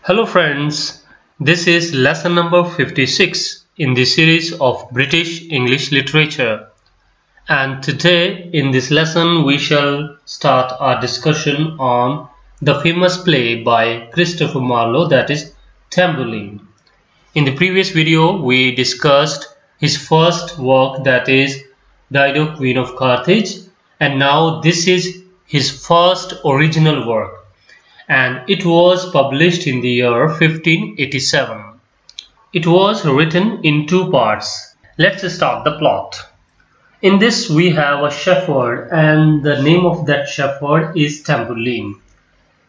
Hello friends, this is lesson number 56 in the series of British English Literature, and today in this lesson we shall start our discussion on the famous play by Christopher Marlowe, that is Tamburlaine. In the previous video we discussed his first work, that is Dido, Queen of Carthage, and now this is his first original work, and it was published in the year 1587. It was written in two parts. Let's start the plot. In this we have a shepherd, and the name of that shepherd is Tamburlaine.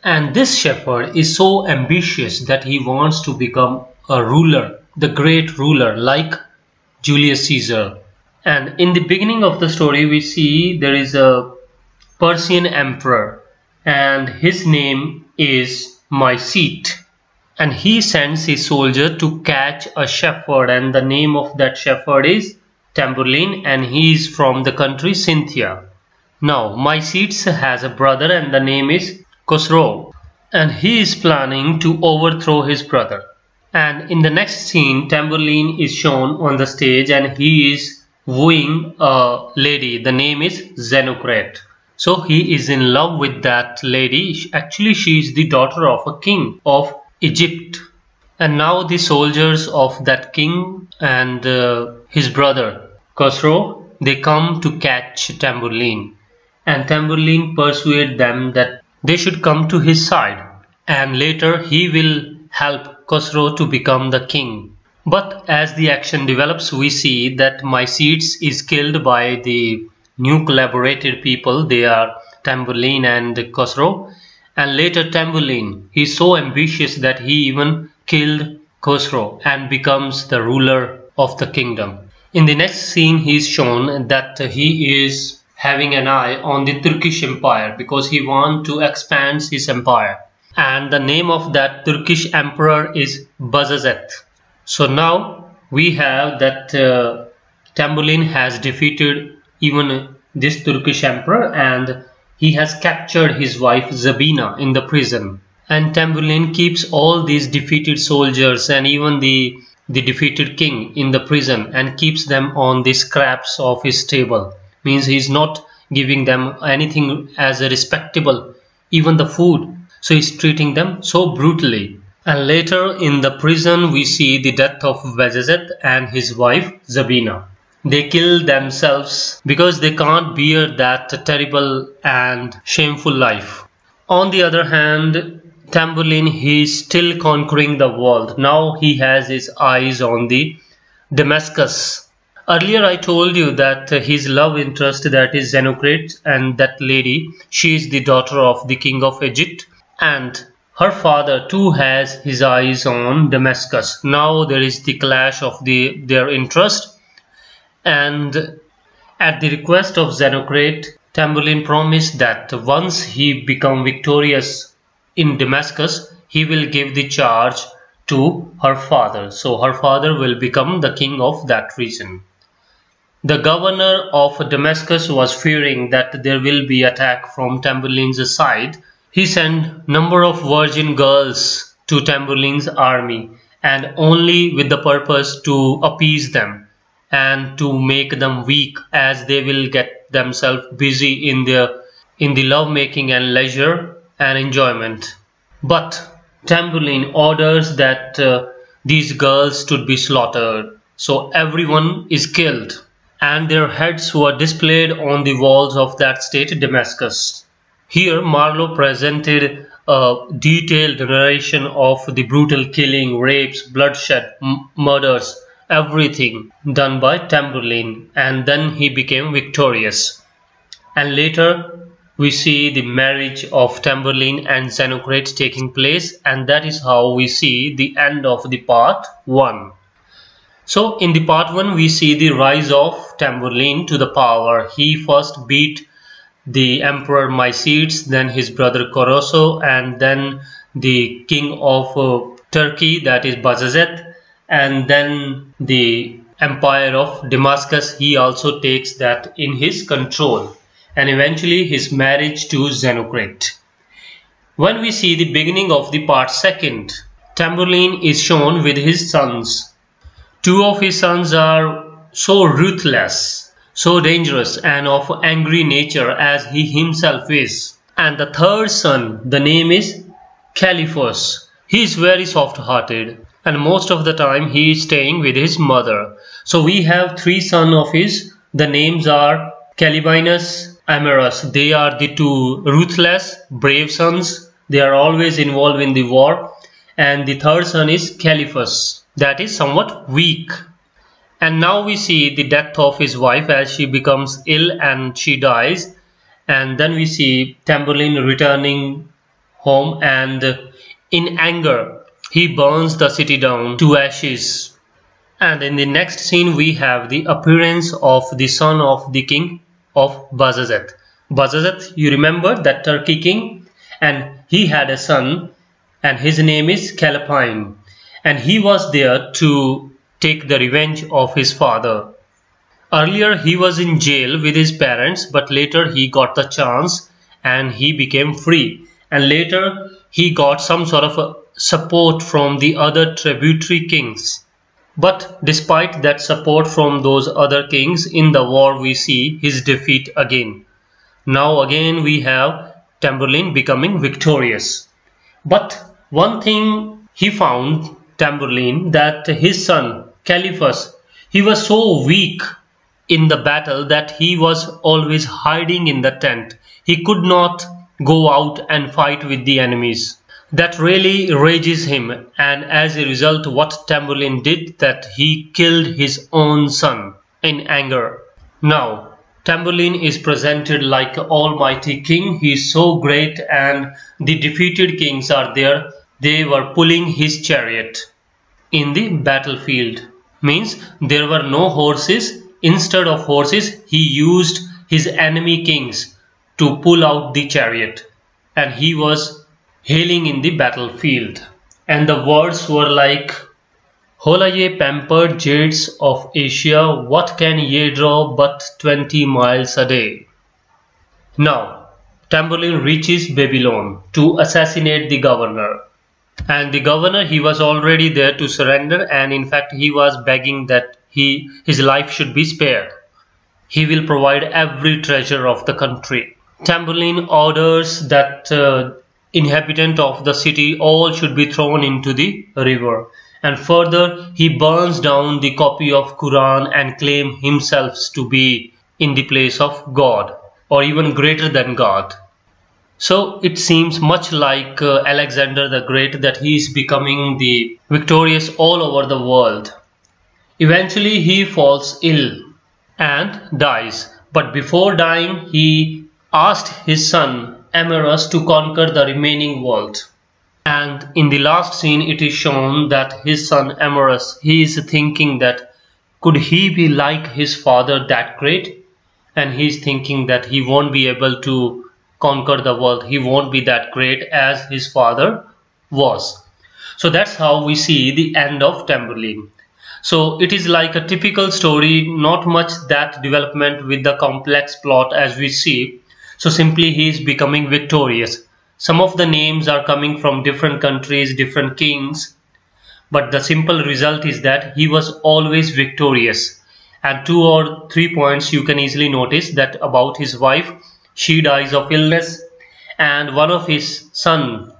And this shepherd is so ambitious that he wants to become a ruler, the great ruler like Julius Caesar. And in the beginning of the story we see there is a Persian emperor, and his name is Mycete, and he sends his soldier to catch a shepherd, and the name of that shepherd is Tamburlaine, and he is from the country Scythia. Now Mycete has a brother, and the name is Khosrow, and he is planning to overthrow his brother. And in the next scene Tamburlaine is shown on the stage, and he is wooing a lady. The name is Xenocrate. So he is in love with that lady. Actually she is the daughter of a king of Egypt. And now the soldiers of that king and his brother Khosrow, they come to catch Tamburlaine. And Tamburlaine persuades them that they should come to his side, and later he will help Khosrow to become the king. But as the action develops we see that Mycete is killed by the new collaborated people. They are Tamburlaine and Khosrow, and later Tamburlaine, he is so ambitious that he even killed Khosrow and becomes the ruler of the kingdom. In the next scene he is shown that he is having an eye on the Turkish Empire because he wants to expand his empire, and the name of that Turkish emperor is Bajazet. So now we have that Tamburlaine has defeated even this Turkish emperor, and he has captured his wife Zabina in the prison. And Tamburlaine keeps all these defeated soldiers and even the defeated king in the prison and keeps them on the scraps of his table. Means he is not giving them anything as a respectable, even the food. So he is treating them so brutally. And later in the prison we see the death of Bajazet and his wife Zabina. They kill themselves because they can't bear that terrible and shameful life. On the other hand, Tamburlaine, he is still conquering the world. Now he has his eyes on the Damascus. Earlier I told you that his love interest, that is Xenocrate, and that lady, she is the daughter of the king of Egypt, and her father too has his eyes on Damascus. Now there is the clash of their interest. And at the request of Xenocrate, Tamburlaine promised that once he becomes victorious in Damascus, he will give the charge to her father. So her father will become the king of that region. The governor of Damascus was fearing that there will be attack from Tamburlaine's side. He sent number of virgin girls to Tamburlaine's army, and only with the purpose to appease them and to make them weak, as they will get themselves busy in the love making and leisure and enjoyment. But Tamburlaine orders that these girls should be slaughtered. So everyone is killed, and their heads were displayed on the walls of that state Damascus. Here Marlowe presented a detailed narration of the brutal killing, rapes, bloodshed, murders, everything done by Tamburlaine, and then he became victorious. And later we see the marriage of Tamburlaine and Xenocrate taking place, and that is how we see the end of the part 1. So in the part 1 we see the rise of Tamburlaine to the power. He first beat the emperor Mycete, then his brother Khosrow, and then the king of Turkey, that is Bajazet, and then the empire of Damascus, he also takes that in his control, and eventually his marriage to Xenocrate. When we see the beginning of the part 2, Tamburlaine is shown with his sons. Two of his sons are so ruthless, so dangerous and of angry nature as he himself is. And the third son, the name is Caliphus. He is very soft-hearted and most of the time he is staying with his mother. So we have three sons of his. The names are Calibinus, Amorous. They are the two ruthless, brave sons. They are always involved in the war. And the third son is Caliphus. That is somewhat weak. And now we see the death of his wife as she becomes ill and she dies. And then we see Tamburlaine returning home and in anger he burns the city down to ashes. And in the next scene we have the appearance of the son of the king of Bajazet. Bajazet, you remember that Turkey king, and he had a son and his name is Callapine, and he was there to take the revenge of his father. Earlier he was in jail with his parents, but later he got the chance and he became free, and later he got some sort of a support from the other tributary kings. But despite that support from those other kings, in the war we see his defeat again. Now again we have Tamburlaine becoming victorious. But one thing he found, Tamburlaine, that his son Caliphus, he was so weak in the battle that he was always hiding in the tent. He could not go out and fight with the enemies. That really rages him, and as a result what Tamburlaine did, that he killed his own son in anger. Now Tamburlaine is presented like an almighty king. He is so great, and the defeated kings are there. They were pulling his chariot in the battlefield. Means there were no horses. Instead of horses he used his enemy kings to pull out the chariot, and he was hailing in the battlefield. And the words were like, "Hola ye pampered jades of Asia, what can ye draw but 20 miles a day?" Now Tamburlaine reaches Babylon to assassinate the governor. And the governor, he was already there to surrender, and in fact he was begging that his life should be spared. He will provide every treasure of the country. Tamburlaine orders that inhabitant of the city all should be thrown into the river, and further he burns down the copy of Quran and claims himself to be in the place of God, or even greater than God. So it seems much like Alexander the Great, that he is becoming the victorious all over the world. Eventually he falls ill and dies, but before dying he asked his son Amorous to conquer the remaining world. And in the last scene it is shown that his son Amorous, he is thinking that could he be like his father that great, and he is thinking that he won't be able to conquer the world, he won't be that great as his father was. So that's how we see the end of Tamburlaine. So it is like a typical story, not much that development with the complex plot as we see. So simply he is becoming victorious. Some of the names are coming from different countries, different kings, but the simple result is that he was always victorious. And 2 or 3 points you can easily notice that about his wife. She dies of illness, and one of his son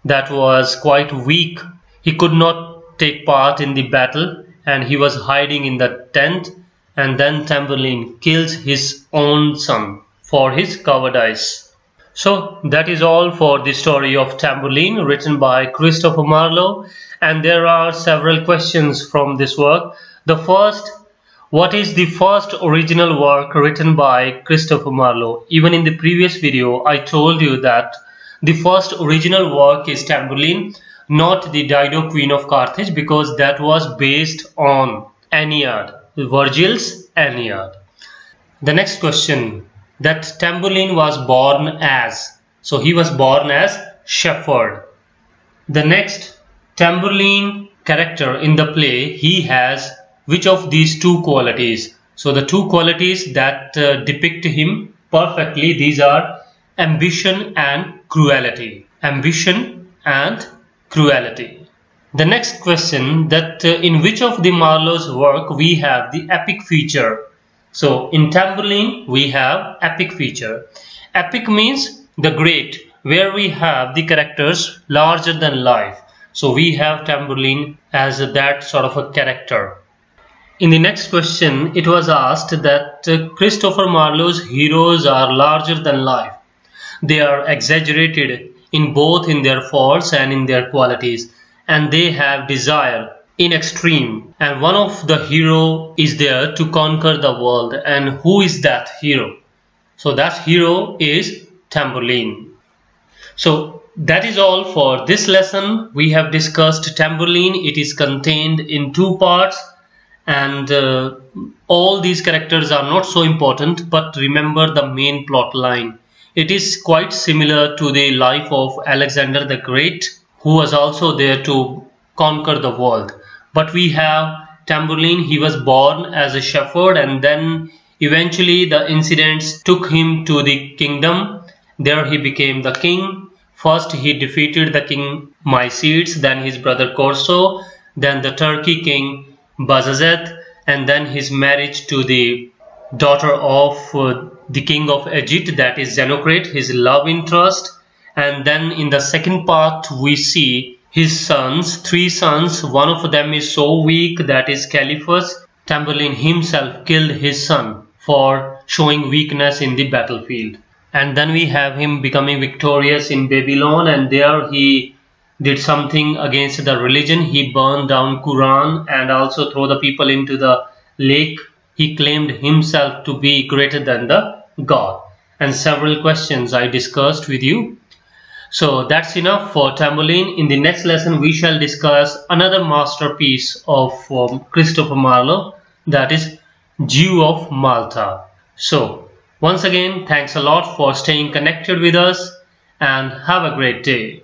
that was quite weak, he could not take part in the battle and he was hiding in the tent, and then Tamburlaine kills his own son for his cowardice. So that is all for the story of Tamburlaine, written by Christopher Marlowe, and there are several questions from this work. The first, what is the first original work written by Christopher Marlowe? Even in the previous video I told you that the first original work is Tamburlaine, not the Dido Queen of Carthage, because that was based on Aeneid, Virgil's Aeneid. The next question, that Tamburlaine was born as. So he was born as shepherd. The next, Tamburlaine character in the play, he has which of these two qualities? So the two qualities that depict him perfectly, these are ambition and cruelty. Ambition and cruelty. The next question, that in which of the Marlowe's work we have the epic feature. So in Tamburlaine we have epic feature. Epic means the great, where we have the characters larger than life. So we have Tamburlaine as that sort of a character. In the next question, it was asked that Christopher Marlowe's heroes are larger than life. They are exaggerated in both in their faults and in their qualities, and they have desire in extreme. And one of the hero is there to conquer the world. And who is that hero? So that hero is Tamburlaine. So that is all for this lesson. We have discussed Tamburlaine. It is contained in 2 parts. And all these characters are not so important, but remember the main plot line. It is quite similar to the life of Alexander the Great, who was also there to conquer the world. But we have Tamburlaine. He was born as a shepherd, and then eventually the incidents took him to the kingdom. There he became the king. First he defeated the king Mycedes, then his brother Corso, then the Turkey king Bajazet, and then his marriage to the daughter of the king of Egypt, that is Xenocrate, his love interest. And then in the second part we see his sons, 3 sons. One of them is so weak, that is Caliphus. Tamburlaine himself killed his son for showing weakness in the battlefield. And then we have him becoming victorious in Babylon, and there he did something against the religion. He burned down Quran and also threw the people into the lake. He claimed himself to be greater than the God. And several questions I discussed with you. So that's enough for Tamburlaine. In the next lesson we shall discuss another masterpiece of Christopher Marlowe, that is Jew of Malta. So once again, thanks a lot for staying connected with us, and have a great day.